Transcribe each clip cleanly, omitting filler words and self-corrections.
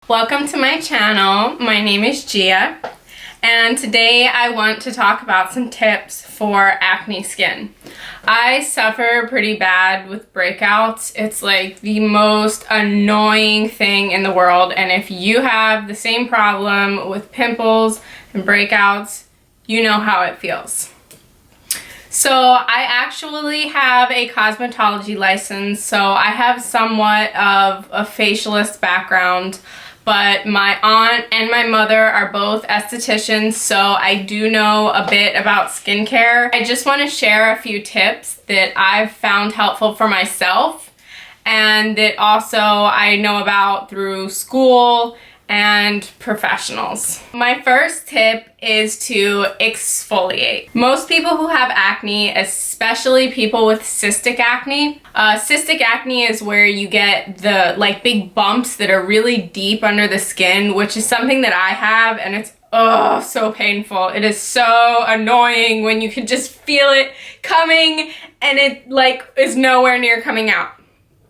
Welcome to my channel. My name is Gia, and today I want to talk about some tips for acne skin. I suffer pretty bad with breakouts. It's like the most annoying thing in the world, and if you have the same problem with pimples and breakouts, you know how it feels. So I actually have a cosmetology license, so I have somewhat of a facialist background, but my aunt and my mother are both estheticians, so I do know a bit about skincare. I just want to share a few tips that I've found helpful for myself and that also I know about through school and professionals. My first tip is to exfoliate. Most people who have acne, especially people with cystic acne, cystic acne is where you get the big bumps that are really deep under the skin, which is something that I have, and it's so painful. It is so annoying when you can just feel it coming and it is nowhere near coming out.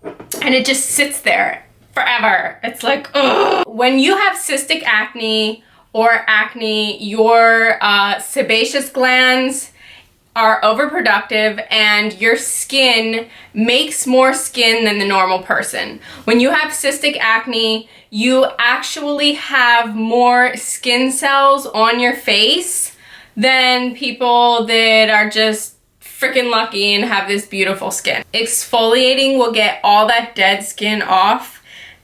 And it just sits there forever. It's like, ugh. When you have cystic acne or acne, your sebaceous glands are overproductive and your skin makes more skin than the normal person. When you have cystic acne, you actually have more skin cells on your face than people that are just freaking lucky and have this beautiful skin. Exfoliating will get all that dead skin off,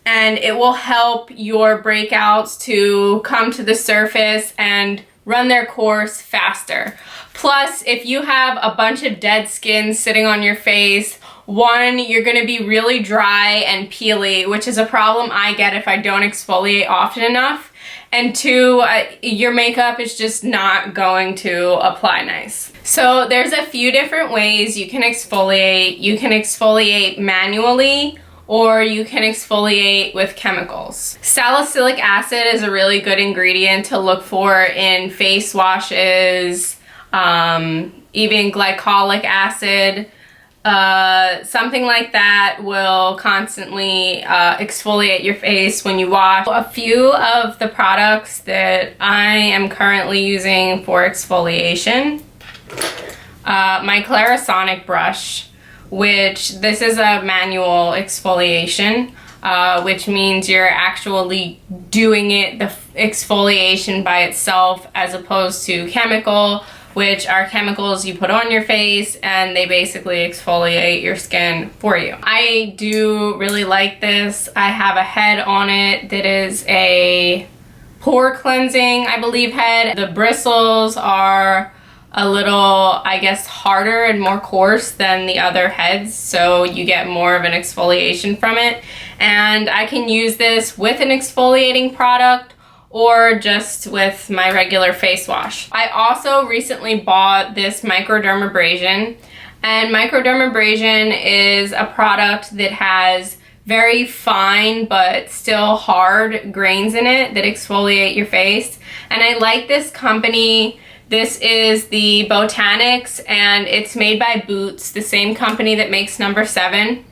and it will help your breakouts to come to the surface and run their course faster. Plus, if you have a bunch of dead skin sitting on your face, one, you're gonna be really dry and peely, which is a problem I get if I don't exfoliate often enough. And two, your makeup is just not going to apply nice. So there's a few different ways you can exfoliate. You can exfoliate manually, or you can exfoliate with chemicals. Salicylic acid is a really good ingredient to look for in face washes, even glycolic acid. Something like that will constantly exfoliate your face when you wash. A few of the products that I am currently using for exfoliation. My Clarisonic brush, which this is a manual exfoliation, which means you're actually doing it, the exfoliation by itself, as opposed to chemical, which are chemicals you put on your face and they basically exfoliate your skin for you. I do really like this. I have a head on it that is a pore cleansing, I believe, head. The bristles are a little, I guess, harder and more coarse than the other heads, so you get more of an exfoliation from it. And I can use this with an exfoliating product or just with my regular face wash. I also recently bought this microdermabrasion, and microdermabrasion is a product that has very fine but still hard grains in it that exfoliate your face. And I like this company. This is the Botanics, and it's made by Boots, the same company that makes No. 7.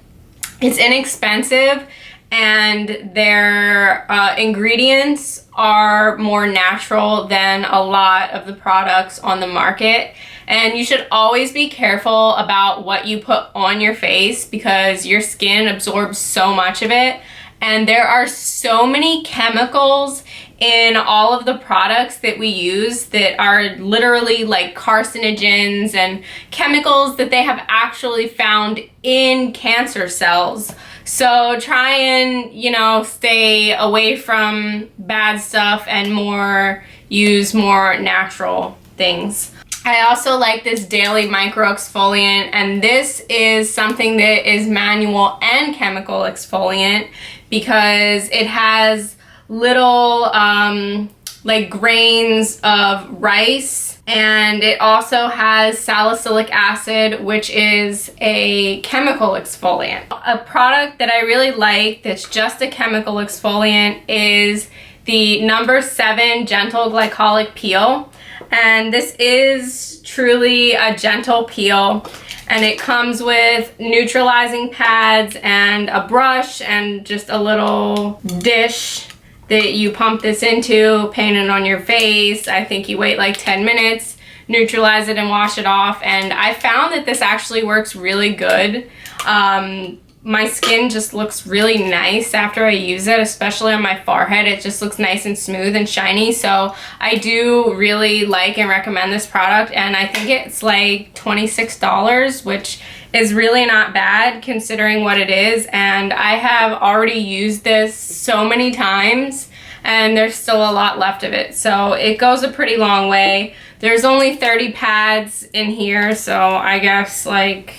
It's inexpensive, and their ingredients are more natural than a lot of the products on the market. And you should always be careful about what you put on your face because your skin absorbs so much of it. And there are so many chemicals in all of the products that we use that are literally like carcinogens and chemicals that they have actually found in cancer cells. So try and, stay away from bad stuff and use more natural things. I also like this daily micro exfoliant, and this is something that is manual and chemical exfoliant because it has little grains of rice, and it also has salicylic acid, which is a chemical exfoliant. A product that I really like that's just a chemical exfoliant is the No. 7 Gentle Glycolic Peel. And this is truly a gentle peel, and it comes with neutralizing pads and a brush and just a little dish that you pump this into, paint it on your face. I think you wait like 10 minutes, neutralize it and wash it off. And I found that this actually works really good. My skin just looks really nice after I use it, especially on my forehead. It just looks nice and smooth and shiny. So I do really like and recommend this product, and I think it's like $26, which is really not bad considering what it is. And I have already used this so many times and there's still a lot left of it. So it goes a pretty long way. There's only 30 pads in here, so I guess like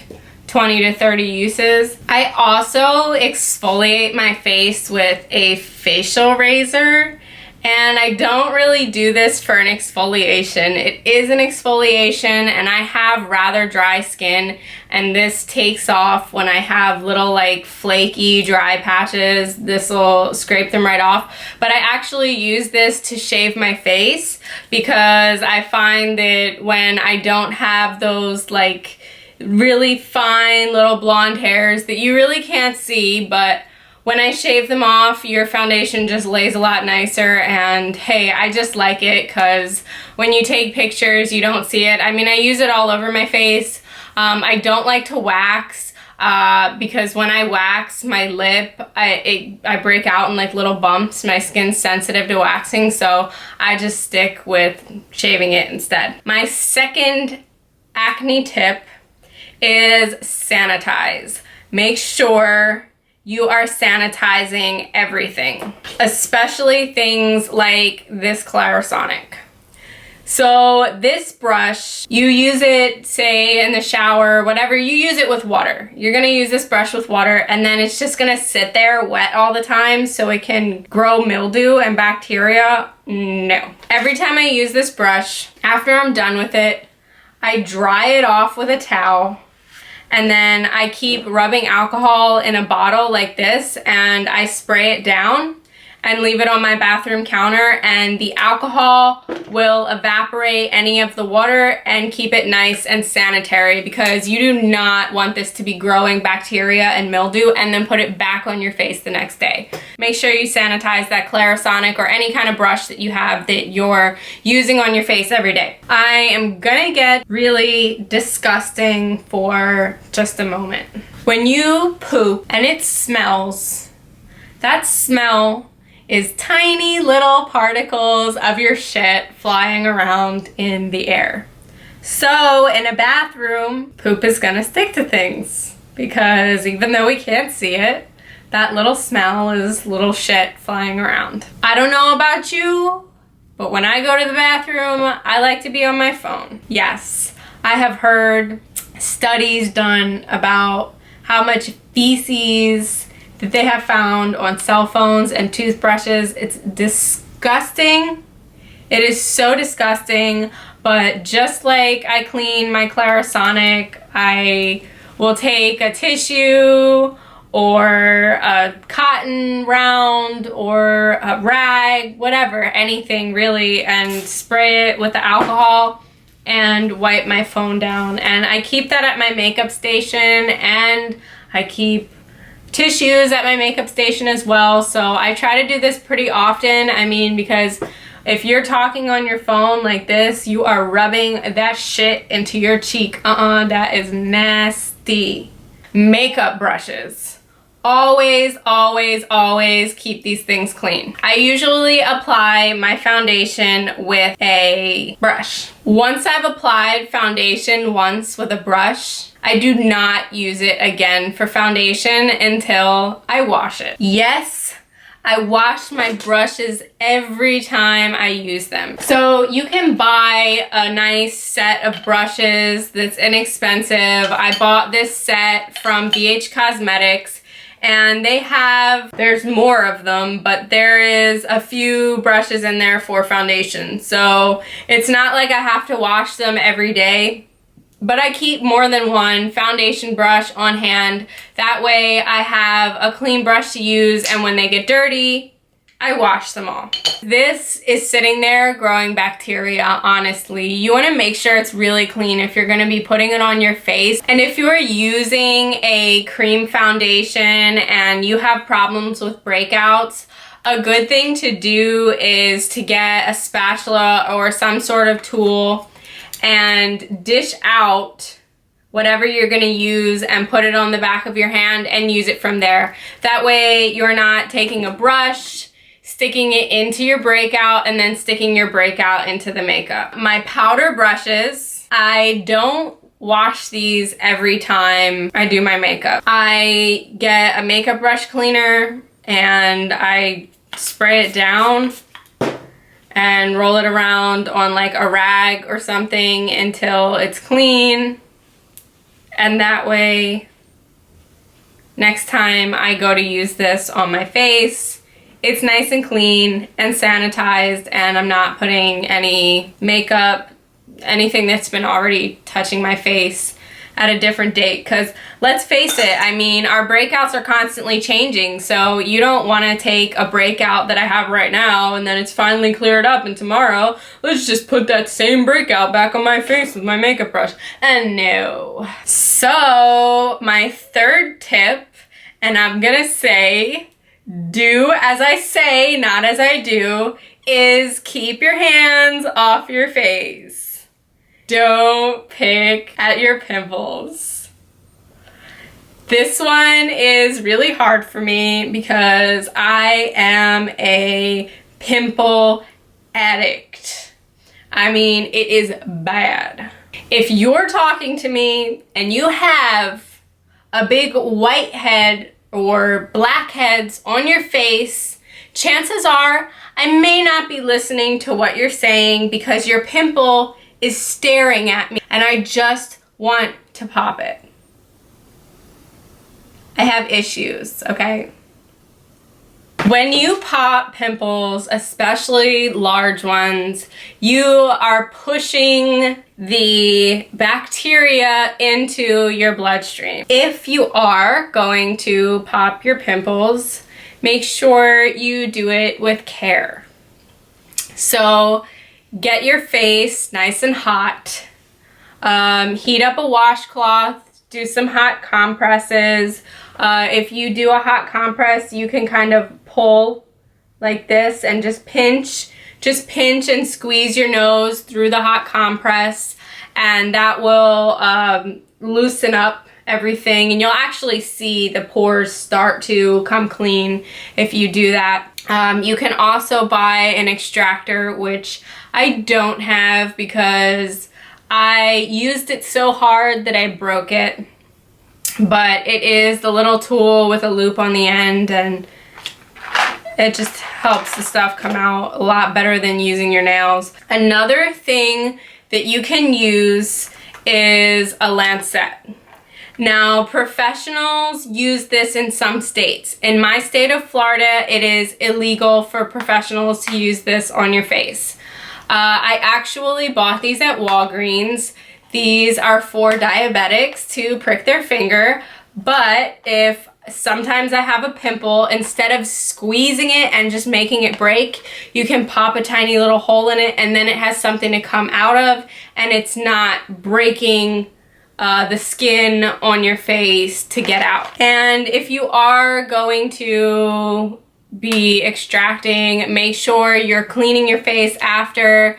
20 to 30 uses. I also exfoliate my face with a facial razor, and I don't really do this for an exfoliation. It is an exfoliation, and I have rather dry skin, and this takes off when I have little like flaky dry patches. This will scrape them right off. But I actually use this to shave my face because I find that when I don't have those like really fine little blonde hairs that you really can't see, but when I shave them off, your foundation just lays a lot nicer. And hey, I just like it because when you take pictures, you don't see it. I mean, I use it all over my face. I don't like to wax because when I wax my lip, I break out in like little bumps. My skin's sensitive to waxing, so I just stick with shaving it instead. My second acne tip is sanitize. Make sure you are sanitizing everything, especially things like this Clarisonic. So this brush, you use it, say in the shower, whatever, you use it with water. You're gonna use this brush with water, and then it's just gonna sit there wet all the time so it can grow mildew and bacteria. No. Every time I use this brush, after I'm done with it, I dry it off with a towel, and then I keep rubbing alcohol in a bottle like this, and I spray it down and leave it on my bathroom counter, and the alcohol will evaporate any of the water and keep it nice and sanitary, because you do not want this to be growing bacteria and mildew and then put it back on your face the next day. Make sure you sanitize that Clarisonic or any kind of brush that you have that you're using on your face every day. I am gonna get really disgusting for just a moment. When you poop and it smells, that smell is tiny little particles of your shit flying around in the air. So in a bathroom, poop is gonna stick to things, because even though we can't see it, that little smell is little shit flying around. I don't know about you, but when I go to the bathroom, I like to be on my phone. Yes, I have heard studies done about how much feces that they have found on cell phones and toothbrushes. It's disgusting. It is so disgusting. But just like I clean my Clarisonic, I will take a tissue or a cotton round or a rag, whatever, anything really, and spray it with the alcohol and wipe my phone down. And I keep that at my makeup station, and I keep tissues at my makeup station as well. So I try to do this pretty often. I mean, because if you're talking on your phone like this, you are rubbing that shit into your cheek. That is nasty. Makeup brushes. Always, always, always keep these things clean. I usually apply my foundation with a brush. Once I've applied foundation once with a brush, I do not use it again for foundation until I wash it. Yes, I wash my brushes every time I use them. So you can buy a nice set of brushes that's inexpensive. I bought this set from BH Cosmetics, and there's more of them, but there is a few brushes in there for foundation. So it's not like I have to wash them every day, but I keep more than one foundation brush on hand. That way I have a clean brush to use, and when they get dirty, I wash them all. This is sitting there growing bacteria, honestly. You want to make sure it's really clean if you're going to be putting it on your face. And if you're using a cream foundation and you have problems with breakouts, A good thing to do is to get a spatula or some sort of tool and dish out whatever you're gonna use and put it on the back of your hand and use it from there. That way you're not taking a brush, sticking it into your breakout, and then sticking your breakout into the makeup. My powder brushes, I don't wash these every time I do my makeup. I get a makeup brush cleaner and I spray it down and roll it around on like a rag or something until it's clean. And that way, next time I go to use this on my face, it's nice and clean and sanitized, and I'm not putting any makeup, anything that's been already touching my face at a different date. Because let's face it, I mean, our breakouts are constantly changing, so you don't want to take a breakout that I have right now and then it's finally cleared up and tomorrow let's just put that same breakout back on my face with my makeup brush. And no. So my third tip, and I'm gonna say do as I say, not as I do, is keep your hands off your face. Don't pick at your pimples. This one is really hard for me because I am a pimple addict. I mean, it is bad. If you're talking to me and you have a big white head or blackheads on your face, chances are I may not be listening to what you're saying because your pimple is staring at me and I just want to pop it. I have issues, okay? When you pop pimples, especially large ones, you are pushing the bacteria into your bloodstream. If you are going to pop your pimples, make sure you do it with care. So get your face nice and hot. Heat up a washcloth, do some hot compresses. If you do a hot compress, you can kind of pull like this and just pinch and squeeze your nose through the hot compress, and that will loosen up everything, and you'll actually see the pores start to come clean if you do that. You can also buy an extractor, which I don't have because I used it so hard that I broke it. But it is the little tool with a loop on the end, and it just helps the stuff come out a lot better than using your nails. Another thing that you can use is a lancet. Now, professionals use this in some states. In my state of Florida, it is illegal for professionals to use this on your face. I actually bought these at Walgreens. These are for diabetics to prick their finger, but if sometimes I have a pimple, instead of squeezing it and just making it break, you can pop a tiny little hole in it and then it has something to come out of, and it's not breaking the skin on your face to get out. And if you are going to be extracting, make sure you're cleaning your face after.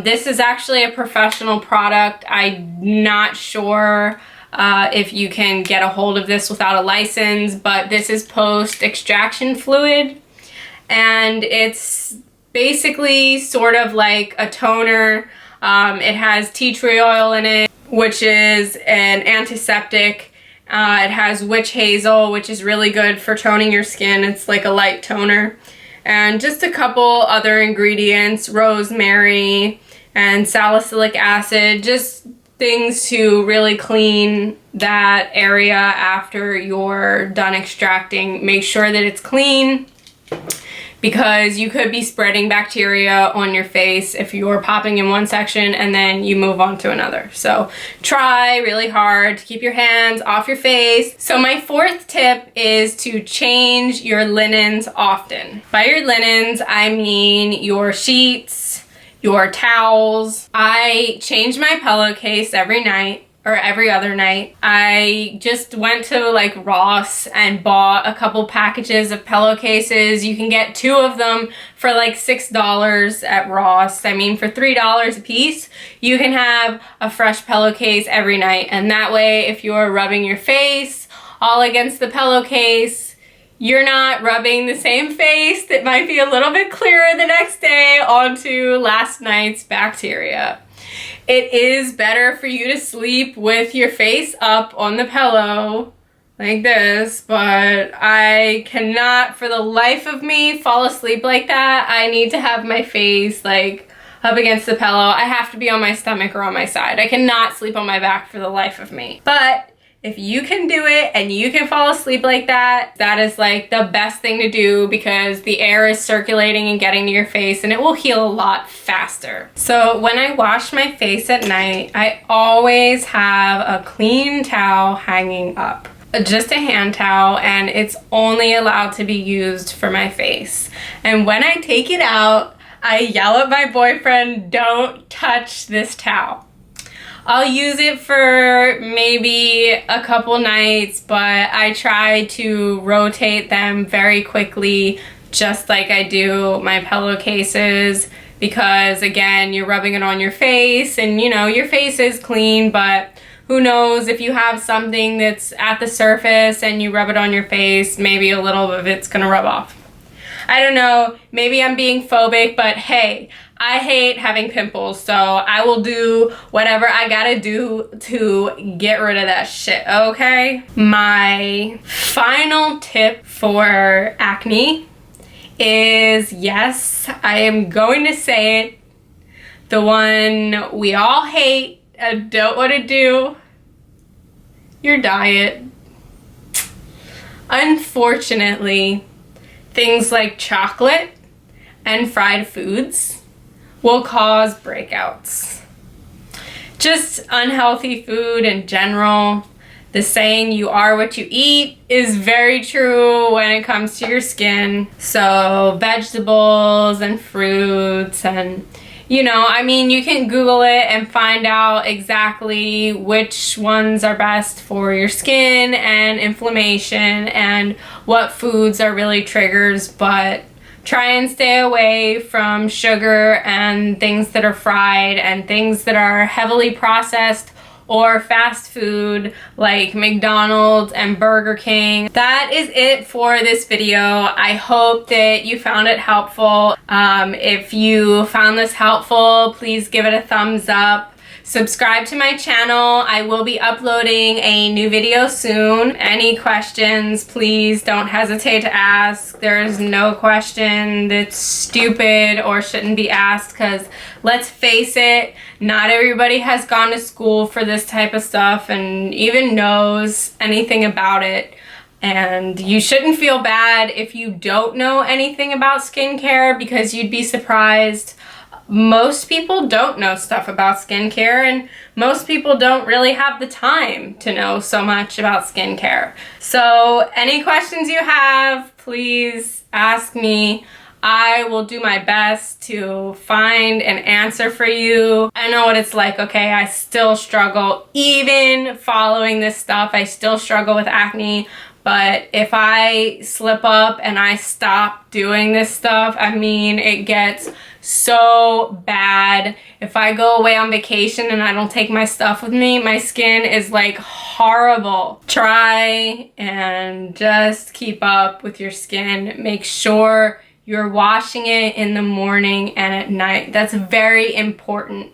This is actually a professional product. I'm not sure if you can get a hold of this without a license, but this is post-extraction fluid, and it's basically sort of like a toner. It has tea tree oil in it, which is an antiseptic. It has witch hazel, which is really good for toning your skin. It's like a light toner. And just a couple other ingredients, rosemary and salicylic acid, just things to really clean that area after you're done extracting. Make sure that it's clean, because you could be spreading bacteria on your face if you're popping in one section and then you move on to another. So try really hard to keep your hands off your face. So my fourth tip is to change your linens often. By your linens, I mean your sheets, your towels. I change my pillowcase every night. or every other night. I just went to like Ross and bought a couple packages of pillowcases. You can get 2 of them for like $6 at Ross. I mean, for $3 a piece, you can have a fresh pillowcase every night. And that way, if you're rubbing your face all against the pillowcase, you're not rubbing the same face that might be a little bit clearer the next day onto last night's bacteria. It is better for you to sleep with your face up on the pillow like this, but I cannot for the life of me fall asleep like that. I need to have my face like up against the pillow. I have to be on my stomach or on my side. I cannot sleep on my back for the life of me. But if you can do it and you can fall asleep like that, that is like the best thing to do because the air is circulating and getting to your face and it will heal a lot faster. So when I wash my face at night, I always have a clean towel hanging up. Just a hand towel, and it's only allowed to be used for my face. And when I take it out, I yell at my boyfriend, "Don't touch this towel." I'll use it for maybe a couple nights, but I try to rotate them very quickly, just like I do my pillowcases, because again, you're rubbing it on your face and you know, your face is clean, but who knows if you have something that's at the surface and you rub it on your face, maybe a little of it's gonna rub off. I don't know, maybe I'm being phobic, but hey, I hate having pimples, so I will do whatever I gotta do to get rid of that shit, okay? My final tip for acne is, yes, I am going to say it, the one we all hate and don't want to do, your diet. Unfortunately, things like chocolate and fried foods will cause breakouts. Just unhealthy food in general. The saying, you are what you eat, is very true when it comes to your skin. So vegetables and fruits and, you know, I mean, you can Google it and find out exactly which ones are best for your skin and inflammation and what foods are really triggers, but try and stay away from sugar and things that are fried and things that are heavily processed or fast food like McDonald's and Burger King. That is it for this video. I hope that you found it helpful. If you found this helpful, please give it a thumbs up. Subscribe to my channel. I will be uploading a new video soon. Any questions, please don't hesitate to ask. There's no question that's stupid or shouldn't be asked, because let's face it, not everybody has gone to school for this type of stuff and even knows anything about it. And you shouldn't feel bad if you don't know anything about skincare, because you'd be surprised. Most people don't know stuff about skincare, and most people don't really have the time to know so much about skincare. So any questions you have, please ask me. I will do my best to find an answer for you. I know what it's like, okay? I still struggle. Even following this stuff, I still struggle with acne. But if I slip up and I stop doing this stuff, I mean, it gets so bad. If I go away on vacation and I don't take my stuff with me, my skin is like horrible. Try and just keep up with your skin. Make sure you're washing it in the morning and at night. That's very important.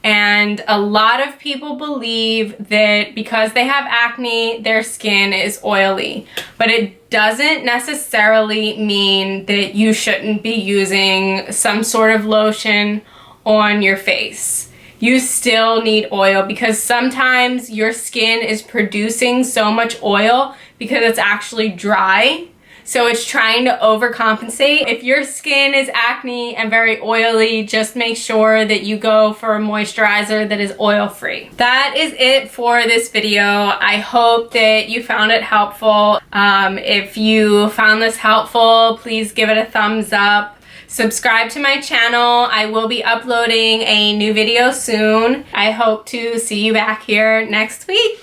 And a lot of people believe that because they have acne, their skin is oily. But it doesn't necessarily mean that you shouldn't be using some sort of lotion on your face. You still need oil, because sometimes your skin is producing so much oil because it's actually dry. So it's trying to overcompensate. If your skin is acne and very oily, just make sure that you go for a moisturizer that is oil-free. That is it for this video. I hope that you found it helpful. If you found this helpful, please give it a thumbs up. Subscribe to my channel. I will be uploading a new video soon. I hope to see you back here next week.